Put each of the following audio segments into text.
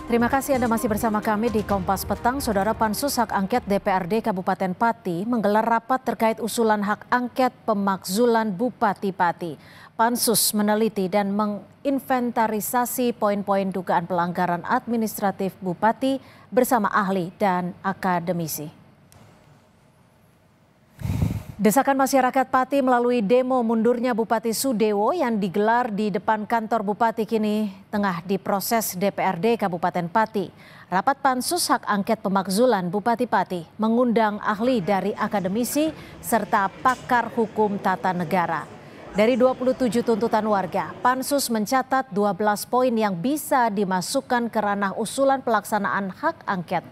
Terima kasih Anda masih bersama kami di Kompas Petang. Saudara, Pansus Hak Angket DPRD Kabupaten Pati menggelar rapat terkait usulan hak angket pemakzulan Bupati Pati. Pansus meneliti dan menginventarisasi poin-poin dugaan pelanggaran administratif Bupati bersama ahli dan akademisi. Desakan masyarakat Pati melalui demo mundurnya Bupati Sudewo yang digelar di depan kantor Bupati kini tengah diproses DPRD Kabupaten Pati. Rapat Pansus Hak Angket Pemakzulan Bupati Pati mengundang ahli dari akademisi serta pakar hukum tata negara. Dari 27 tuntutan warga, Pansus mencatat 12 poin yang bisa dimasukkan ke ranah usulan pelaksanaan hak angket.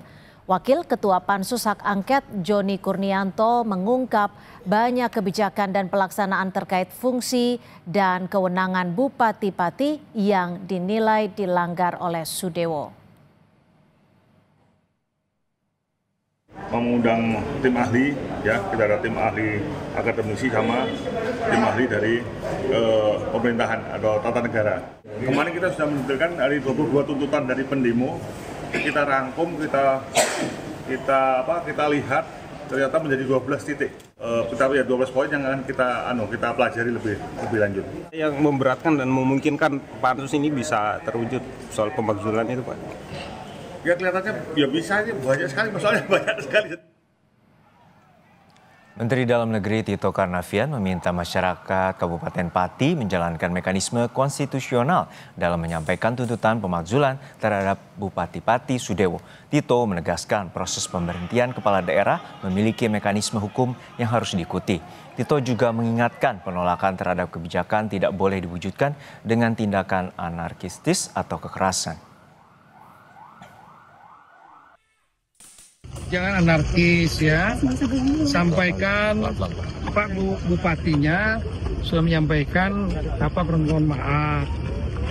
Wakil Ketua Pansus Hak Angket Joni Kurnianto mengungkap banyak kebijakan dan pelaksanaan terkait fungsi dan kewenangan Bupati Pati yang dinilai dilanggar oleh Sudewo. Mengundang tim ahli, ya kita ada tim ahli akademisi sama tim ahli dari pemerintahan atau tata negara. Kemarin kita sudah menunjukkan dari 22 tuntutan dari pendemo. Kita rangkum, kita lihat ternyata menjadi 12 titik. Kita lihat 12 poin yang akan kita pelajari lebih lanjut. Yang memberatkan dan memungkinkan pansus ini bisa terwujud soal pemakzulan itu, Pak. Ya kelihatannya ya bisa, banyak sekali masalahnya, banyak sekali. Menteri Dalam Negeri Tito Karnavian meminta masyarakat Kabupaten Pati menjalankan mekanisme konstitusional dalam menyampaikan tuntutan pemakzulan terhadap Bupati Pati Sudewo. Tito menegaskan proses pemberhentian kepala daerah memiliki mekanisme hukum yang harus diikuti. Tito juga mengingatkan penolakan terhadap kebijakan tidak boleh diwujudkan dengan tindakan anarkistis atau kekerasan. Jangan anarkis ya, sampaikan Pak Bupatinya sudah menyampaikan permohonan maaf,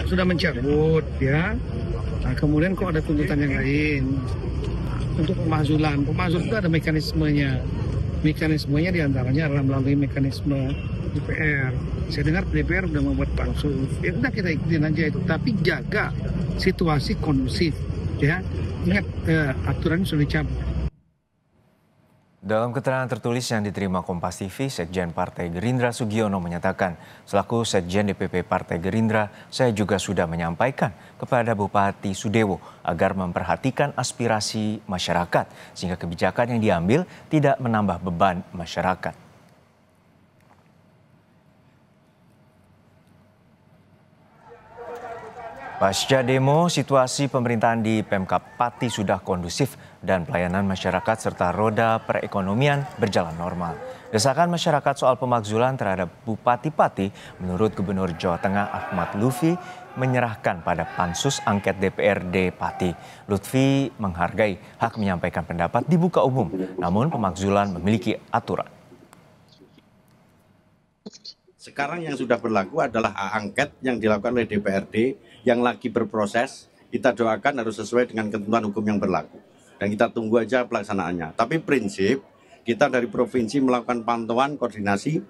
sudah mencabut ya. Nah, kemudian kok ada tuntutan yang lain untuk pemakzulan. Pemakzulan itu ada mekanismenya diantaranya adalah melalui mekanisme DPR. Saya dengar DPR sudah membuat pansus. Ya udah kita ikutin aja itu, tapi jaga situasi kondusif ya. Ingat aturan sudah dicabut. Dalam keterangan tertulis yang diterima Kompas TV, Sekjen Partai Gerindra Sugiono menyatakan, selaku Sekjen DPP Partai Gerindra, saya juga sudah menyampaikan kepada Bupati Sudewo agar memperhatikan aspirasi masyarakat, sehingga kebijakan yang diambil tidak menambah beban masyarakat. Pasca demo, situasi pemerintahan di Pemkab Pati sudah kondusif dan pelayanan masyarakat serta roda perekonomian berjalan normal. Desakan masyarakat soal pemakzulan terhadap Bupati Pati menurut Gubernur Jawa Tengah Ahmad Lutfi menyerahkan pada Pansus Angket DPRD Pati. Lutfi menghargai hak menyampaikan pendapat di muka umum, namun pemakzulan memiliki aturan. Sekarang yang sudah berlaku adalah hak angket yang dilakukan oleh DPRD yang lagi berproses. Kita doakan harus sesuai dengan ketentuan hukum yang berlaku. Dan kita tunggu aja pelaksanaannya. Tapi prinsip kita dari provinsi melakukan pantauan koordinasi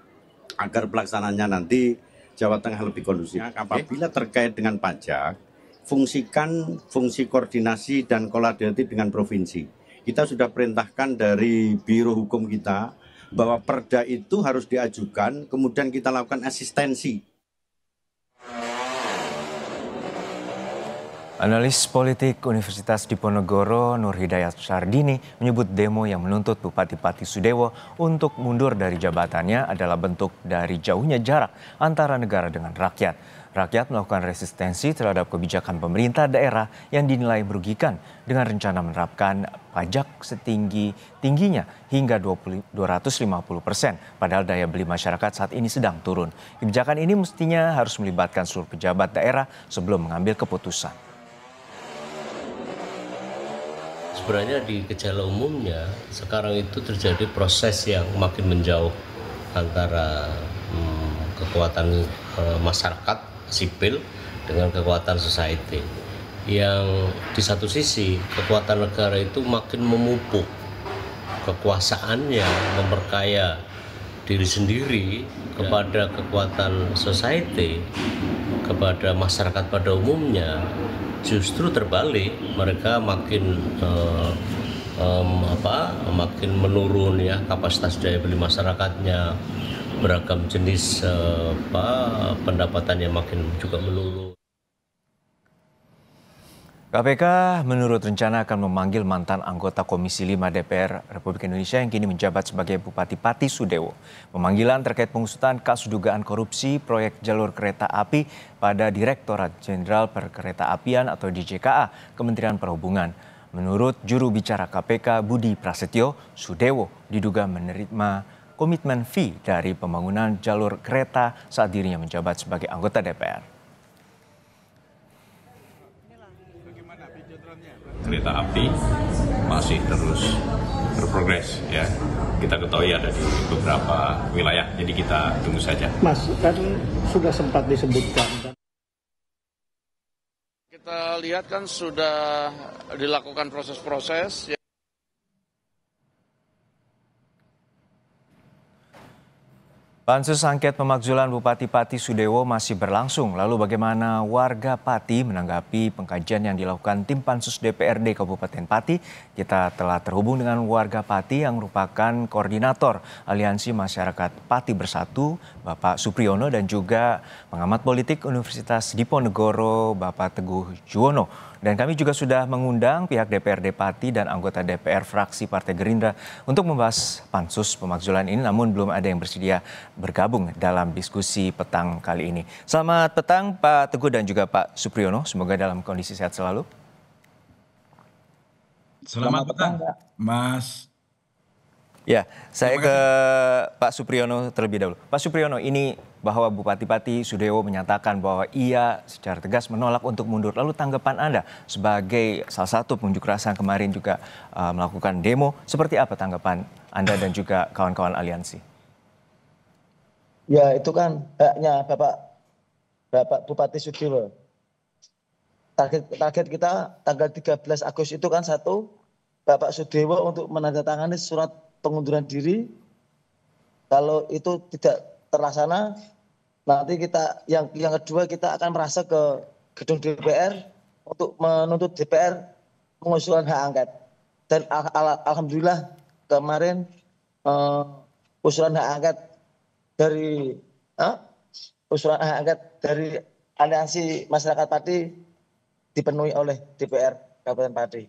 agar pelaksanaannya nanti Jawa Tengah lebih kondusif. Apabila terkait dengan pajak, fungsikan fungsi koordinasi dan kolaboratif dengan provinsi. Kita sudah perintahkan dari Biro Hukum kita bahwa perda itu harus diajukan, kemudian kita lakukan asistensi. Analis politik Universitas Diponegoro Nur Hidayat Sardini menyebut demo yang menuntut Bupati Pati Sudewo untuk mundur dari jabatannya adalah bentuk dari jauhnya jarak antara negara dengan rakyat. Rakyat melakukan resistensi terhadap kebijakan pemerintah daerah yang dinilai merugikan dengan rencana menerapkan pajak setinggi-tingginya hingga 250%, padahal daya beli masyarakat saat ini sedang turun. Kebijakan ini mestinya harus melibatkan seluruh pejabat daerah sebelum mengambil keputusan. Sebenarnya di gejala umumnya sekarang itu terjadi proses yang makin menjauh antara kekuatan masyarakat sipil dengan kekuatan society, yang di satu sisi kekuatan negara itu makin memupuk kekuasaannya, memperkaya diri sendiri kepada kekuatan society, kepada masyarakat pada umumnya, justru terbalik, mereka makin makin menurun ya kapasitas daya beli masyarakatnya, beragam jenis pendapatannya makin juga menurun. KPK menurut rencana akan memanggil mantan anggota Komisi 5 DPR Republik Indonesia yang kini menjabat sebagai Bupati Pati Sudewo. Pemanggilan terkait pengusutan kasus dugaan korupsi proyek jalur kereta api pada Direktorat Jenderal Perkeretaapian atau DJKA Kementerian Perhubungan. Menurut juru bicara KPK Budi Prasetyo, Sudewo diduga menerima komitmen fee dari pembangunan jalur kereta saat dirinya menjabat sebagai anggota DPR. Kereta api masih terus berprogres ya. Kita ketahui ada di beberapa wilayah, jadi kita tunggu saja. Mas, kan sudah sempat disebutkan. Kita lihat kan sudah dilakukan proses-proses. Pansus angket pemakzulan Bupati Pati Sudewo masih berlangsung. Lalu bagaimana warga Pati menanggapi pengkajian yang dilakukan tim Pansus DPRD Kabupaten Pati? Kita telah terhubung dengan warga Pati yang merupakan koordinator Aliansi Masyarakat Pati Bersatu, Bapak Supriyono, dan juga pengamat politik Universitas Diponegoro, Bapak Teguh Juwono. Dan kami juga sudah mengundang pihak DPRD Pati dan anggota DPR fraksi Partai Gerindra untuk membahas pansus pemakzulan ini, namun belum ada yang bersedia bergabung dalam diskusi petang kali ini. Selamat petang Pak Teguh dan juga Pak Supriyono, semoga dalam kondisi sehat selalu. Selamat petang Mas. Ya, saya ke Pak Supriyono terlebih dahulu. Pak Supriyono, ini bahwa Bupati Pati Sudewo menyatakan bahwa ia secara tegas menolak untuk mundur. Lalu tanggapan Anda sebagai salah satu pengunjuk rasa yang kemarin juga melakukan demo, seperti apa tanggapan Anda dan juga kawan-kawan aliansi? Ya, itu kan haknya Bapak Bupati Sudewo. Target kita tanggal 13 Agustus itu kan satu, Bapak Sudewo untuk menandatangani surat pengunduran diri. Kalau itu tidak terlaksana, nanti kita yang kedua kita akan merasa ke gedung DPR untuk menuntut DPR pengusulan hak angket. Dan alhamdulillah kemarin usulan hak angket dari Aliansi Masyarakat Pati dipenuhi oleh DPR Kabupaten Pati.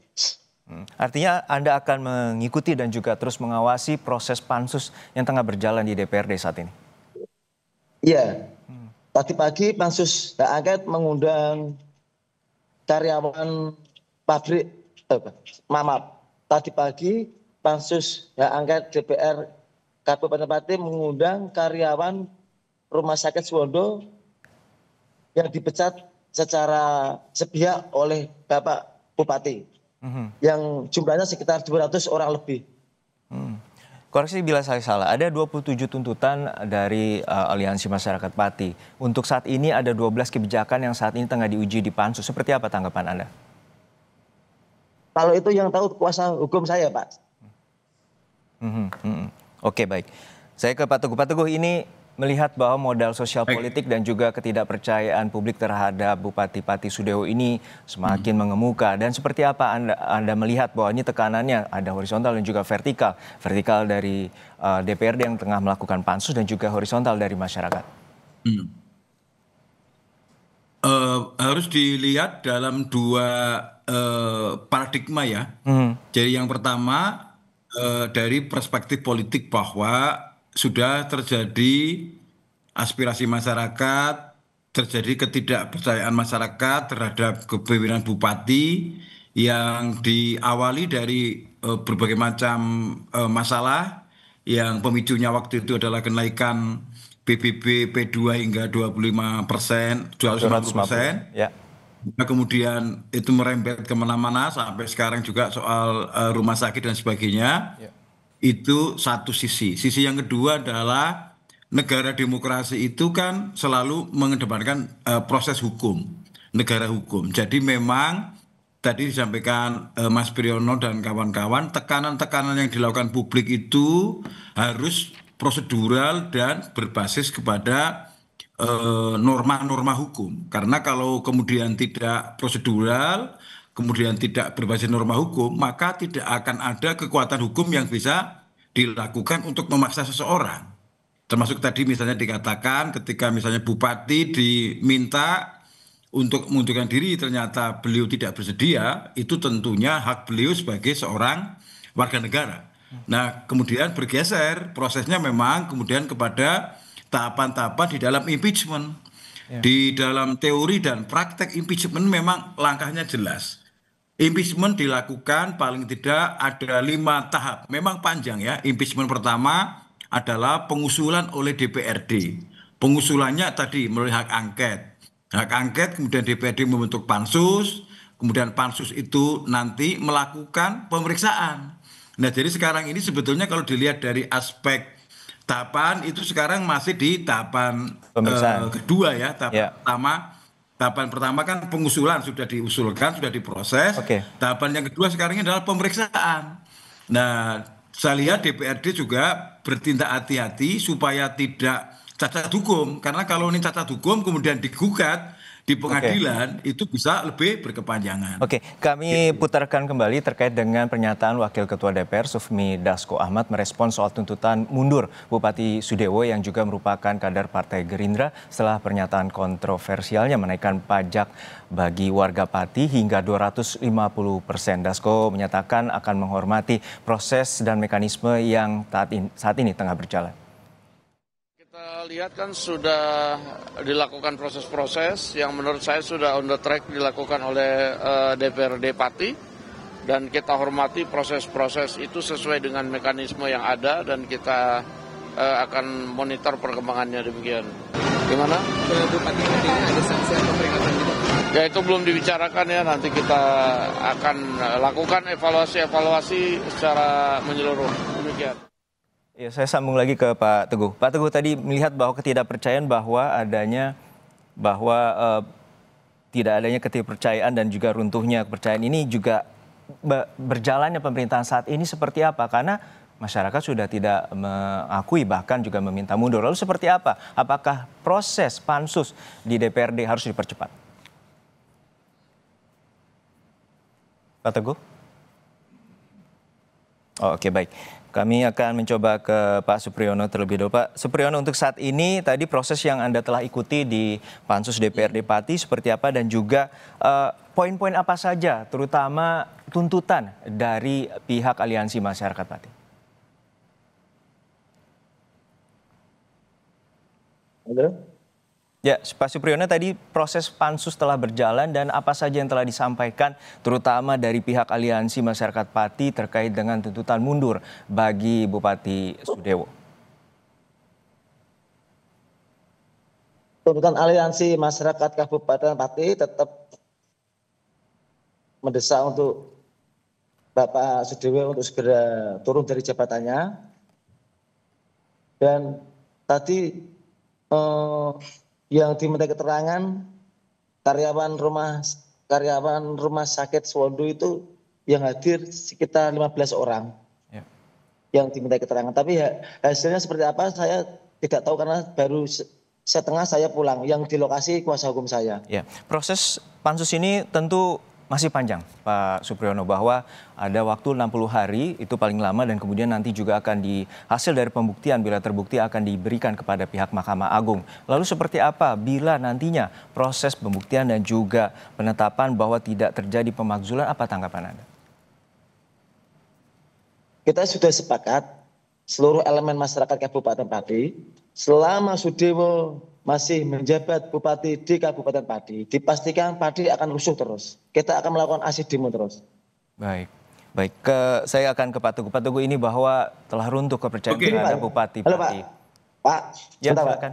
Artinya Anda akan mengikuti dan juga terus mengawasi proses pansus yang tengah berjalan di DPRD saat ini? Iya, tadi pagi pansus hak angket mengundang karyawan pabrik, tadi pagi pansus hak angket DPR Kabupaten Pati mengundang karyawan Rumah Sakit Suwondo yang dipecat secara sepihak oleh Bapak Bupati. Yang jumlahnya sekitar 200 orang lebih. Koreksi bila saya salah, ada 27 tuntutan dari Aliansi Masyarakat Pati. Untuk saat ini ada 12 kebijakan yang saat ini tengah diuji di Pansus. Seperti apa tanggapan Anda? Kalau itu yang tahu kuasa hukum saya, Pak. Oke, baik. Saya ke Pak Teguh. Pak Teguh, ini melihat bahwa modal sosial politik dan juga ketidakpercayaan publik terhadap Bupati Pati Sudewo ini semakin mengemuka. Dan seperti apa Anda melihat bahwa ini tekanannya ada horizontal dan juga vertikal. Vertikal dari DPRD yang tengah melakukan pansus dan juga horizontal dari masyarakat. Harus dilihat dalam dua paradigma ya. Jadi yang pertama dari perspektif politik bahwa sudah terjadi aspirasi masyarakat, terjadi ketidakpercayaan masyarakat terhadap kepemimpinan bupati yang diawali dari berbagai macam masalah yang pemicunya waktu itu adalah kenaikan PBB P2 hingga 25%, 250%. Ya. Kemudian itu merembet kemana-mana sampai sekarang juga soal rumah sakit dan sebagainya. Ya. Itu satu sisi. Sisi yang kedua adalah negara demokrasi itu kan selalu mengedepankan proses hukum, negara hukum. Jadi memang tadi disampaikan Mas Priyono dan kawan-kawan, tekanan-tekanan yang dilakukan publik itu harus prosedural dan berbasis kepada norma-norma hukum. Karena kalau kemudian tidak prosedural, kemudian tidak berbasis norma hukum, maka tidak akan ada kekuatan hukum yang bisa dilakukan untuk memaksa seseorang. Termasuk tadi misalnya dikatakan ketika misalnya bupati diminta untuk mengundurkan diri, ternyata beliau tidak bersedia, itu tentunya hak beliau sebagai seorang warga negara. Nah, kemudian bergeser prosesnya memang kemudian kepada tahapan-tahapan di dalam impeachment. Di dalam teori dan praktek impeachment memang langkahnya jelas. Impeachment dilakukan paling tidak ada 5 tahap. Memang panjang ya. Impeachment pertama adalah pengusulan oleh DPRD. Pengusulannya tadi melalui hak angket. Hak angket kemudian DPRD membentuk pansus. Kemudian pansus itu nanti melakukan pemeriksaan. Nah, jadi sekarang ini sebetulnya kalau dilihat dari aspek tahapan itu sekarang masih di tahapan kedua ya. Tahapan pertama kan pengusulan sudah diusulkan, sudah diproses. Tahapan yang kedua sekarang ini adalah pemeriksaan. Nah, saya lihat DPRD juga bertindak hati-hati supaya tidak cacat hukum. Karena kalau ini cacat hukum kemudian digugat di pengadilan itu bisa lebih berkepanjangan. Kami putarkan kembali terkait dengan pernyataan Wakil Ketua DPR Sufmi Dasko Ahmad merespon soal tuntutan mundur Bupati Sudewo yang juga merupakan kader Partai Gerindra setelah pernyataan kontroversialnya menaikkan pajak bagi warga Pati hingga 250%. Dasko menyatakan akan menghormati proses dan mekanisme yang saat ini tengah berjalan. Kita lihat kan sudah dilakukan proses-proses yang menurut saya sudah on the track dilakukan oleh DPRD Pati, dan kita hormati proses-proses itu sesuai dengan mekanisme yang ada, dan kita akan monitor perkembangannya demikian. Gimana? Bupati ada sanksi atau peringatan gitu? Ya itu belum dibicarakan ya, nanti kita akan lakukan evaluasi secara menyeluruh demikian. Ya, saya sambung lagi ke Pak Teguh. Pak Teguh tadi melihat bahwa ketidakpercayaan tidak adanya ketidakpercayaan dan juga runtuhnya kepercayaan ini juga berjalannya pemerintahan saat ini seperti apa? Karena masyarakat sudah tidak mengakui bahkan juga meminta mundur. Lalu seperti apa? Apakah proses pansus di DPRD harus dipercepat? Pak Teguh? Oke, baik. Kami akan mencoba ke Pak Supriyono terlebih dahulu. Pak Supriyono, untuk saat ini tadi proses yang Anda telah ikuti di Pansus DPRD Pati seperti apa dan juga poin-poin apa saja terutama tuntutan dari pihak Aliansi Masyarakat Pati? Halo? Ya, Pak Supriyono, tadi proses pansus telah berjalan dan apa saja yang telah disampaikan terutama dari pihak Aliansi Masyarakat Pati terkait dengan tuntutan mundur bagi Bupati Sudewo? Tuntutan Aliansi Masyarakat Kabupaten Pati tetap mendesak untuk Bapak Sudewo untuk segera turun dari jabatannya. Dan tadi yang diminta keterangan karyawan rumah sakit Suwondo itu yang hadir sekitar 15 orang yang diminta keterangan. Tapi hasilnya seperti apa saya tidak tahu karena baru setengah saya pulang. Yang di lokasi kuasa hukum saya. Ya, proses pansus ini tentu masih panjang, Pak Supriyono, bahwa ada waktu 60 hari itu paling lama dan kemudian nanti juga akan hasil dari pembuktian bila terbukti akan diberikan kepada pihak Mahkamah Agung. Lalu seperti apa bila nantinya proses pembuktian dan juga penetapan bahwa tidak terjadi pemakzulan, apa tanggapan Anda? Kita sudah sepakat seluruh elemen masyarakat Kabupaten Pati selama Sudewo masih menjabat Bupati di Kabupaten Pati, dipastikan Pati akan rusuh terus. Kita akan melakukan aksi demo terus. Baik. Saya akan ke Pak Teguh. Pak Teguh, ini bahwa telah runtuh kepercayaan terhadap Bupati Halo, Pati. Pak. Ya, silakan.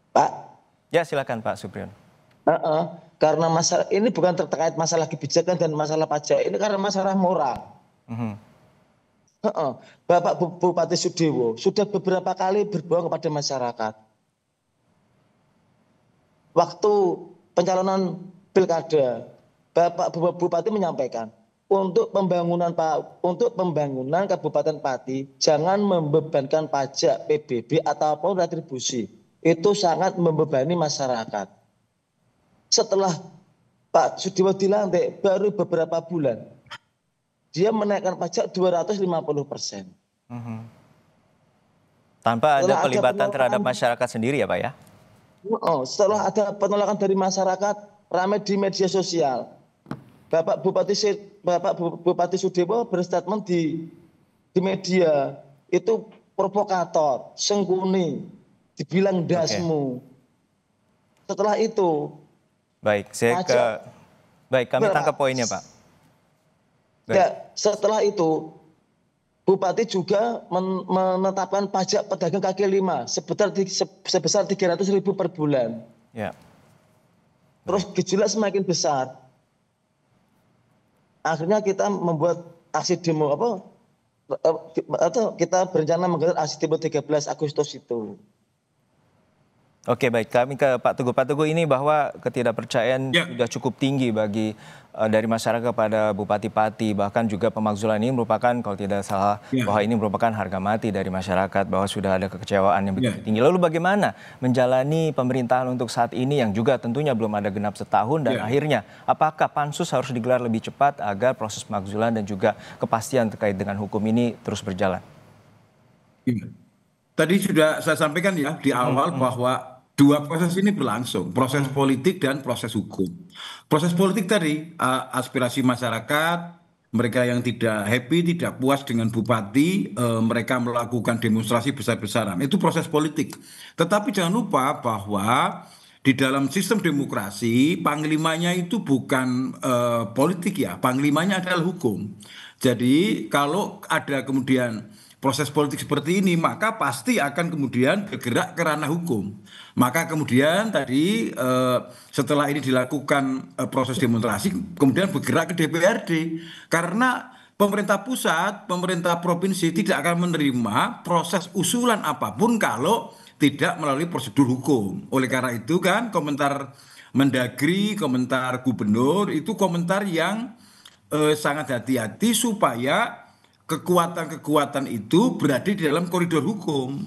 Pak. Ya, silakan Pak Supriyono. Karena masalah ini bukan terkait masalah kebijakan dan masalah pajak, ini karena masalah moral. Bapak Bupati Sudewo sudah beberapa kali berbohong kepada masyarakat. Waktu pencalonan pilkada, Bapak Bupati menyampaikan untuk pembangunan Kabupaten Pati jangan membebankan pajak PBB ataupun retribusi. itu sangat membebani masyarakat. Setelah Pak Sudewo dilantik baru beberapa bulan, dia menaikkan pajak 250%. Tanpa ada pelibatan terhadap masyarakat sendiri ya Pak ya? Setelah ada penolakan dari masyarakat, ramai di media sosial. Bapak Bupati Sudewo berstatement di media, itu provokator, sengkuni, dibilang dasmu. Setelah itu, baik, kami tangkap poinnya Pak. Ya, setelah itu Bupati juga menetapkan pajak pedagang kaki lima sebesar 300.000 per bulan. Ya. Terus gejolak semakin besar. Akhirnya kita membuat aksi demo atau kita berencana menggelar aksi demo 13 Agustus itu. Oke, baik, kami ke Pak Teguh. Pak Teguh, ini bahwa ketidakpercayaan sudah cukup tinggi dari masyarakat pada Bupati Pati, bahkan juga pemakzulan ini merupakan, kalau tidak salah, bahwa ini merupakan harga mati dari masyarakat, bahwa sudah ada kekecewaan yang begitu tinggi. Lalu bagaimana menjalani pemerintahan untuk saat ini yang juga tentunya belum ada genap setahun, dan akhirnya apakah pansus harus digelar lebih cepat agar proses pemakzulan dan juga kepastian terkait dengan hukum ini terus berjalan? Tadi sudah saya sampaikan ya di awal bahwa dua proses ini berlangsung, proses politik dan proses hukum. Proses politik tadi, aspirasi masyarakat, mereka yang tidak happy, tidak puas dengan bupati, mereka melakukan demonstrasi besar-besaran. Itu proses politik. Tetapi jangan lupa bahwa di dalam sistem demokrasi, panglimanya itu bukan politik ya, panglimanya adalah hukum. Jadi kalau ada kemudian proses politik seperti ini, maka pasti akan kemudian bergerak ke ranah hukum. Maka kemudian tadi setelah ini dilakukan proses demonstrasi, kemudian bergerak ke DPRD. Karena pemerintah pusat, pemerintah provinsi tidak akan menerima proses usulan apapun kalau tidak melalui prosedur hukum. Oleh karena itu kan komentar Mendagri, komentar gubernur itu komentar yang sangat hati-hati supaya kekuatan-kekuatan itu berada di dalam koridor hukum.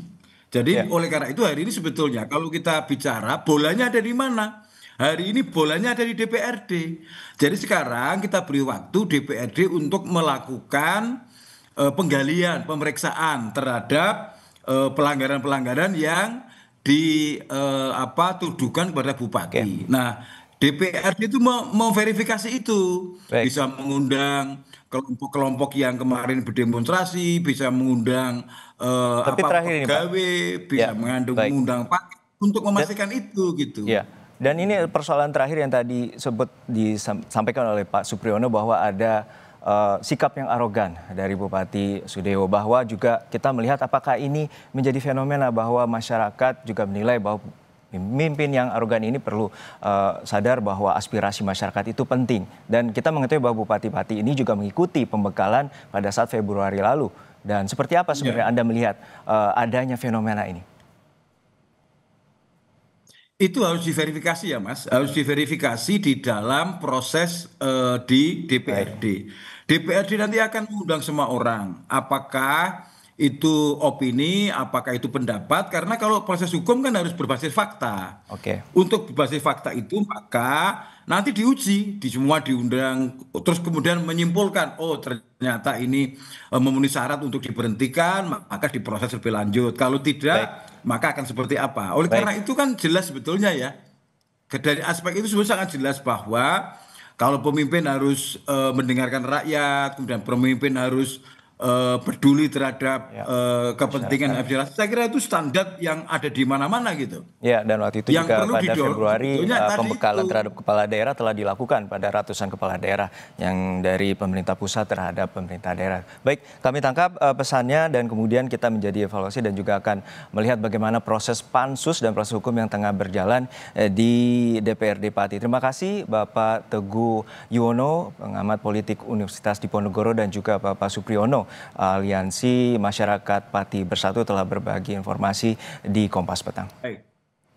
Jadi oleh karena itu hari ini sebetulnya kalau kita bicara bolanya ada di mana? Hari ini bolanya ada di DPRD. Jadi sekarang kita beri waktu DPRD untuk melakukan penggalian, pemeriksaan terhadap pelanggaran-pelanggaran yang dituduhkan kepada bupati. Nah, DPRD itu memverifikasi itu. Bisa mengundang kelompok-kelompok yang kemarin berdemonstrasi, bisa mengundang pegawai, bisa mengundang paket untuk memastikan itu gitu. Ya. Dan ini persoalan terakhir yang tadi disampaikan oleh Pak Supriyono bahwa ada sikap yang arogan dari Bupati Sudewo, bahwa juga kita melihat apakah ini menjadi fenomena bahwa masyarakat juga menilai bahwa pemimpin yang arogan ini perlu sadar bahwa aspirasi masyarakat itu penting. Dan kita mengetahui bahwa Bupati Pati ini juga mengikuti pembekalan pada saat Februari lalu. Dan seperti apa sebenarnya Anda melihat adanya fenomena ini? Itu harus diverifikasi ya Mas, harus diverifikasi di dalam proses di DPRD. DPRD nanti akan mengundang semua orang, apakah itu opini, apakah itu pendapat, karena kalau proses hukum kan harus berbasis fakta. Untuk berbasis fakta itu maka nanti diuji, semua diundang, terus kemudian menyimpulkan, oh ternyata ini memenuhi syarat untuk diberhentikan, maka diproses lebih lanjut. Kalau tidak, maka akan seperti apa. Oleh karena itu kan jelas sebetulnya ya, dari aspek itu sebenarnya sangat jelas bahwa kalau pemimpin harus mendengarkan rakyat, kemudian pemimpin harus peduli terhadap kepentingan aspirasi. Saya kira itu standar yang ada di mana-mana gitu. Ya, dan waktu itu yang juga pada Februari pembekalan terhadap kepala daerah telah dilakukan pada ratusan kepala daerah yang dari pemerintah pusat terhadap pemerintah daerah. Baik, kami tangkap pesannya dan kemudian kita menjadi evaluasi dan juga akan melihat bagaimana proses pansus dan proses hukum yang tengah berjalan di DPRD Pati. Terima kasih Bapak Teguh Yuwono, pengamat politik Universitas Diponegoro, dan juga Bapak Supriyono, Aliansi Masyarakat Pati Bersatu, telah berbagi informasi di Kompas Petang.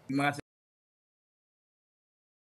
Terima kasih.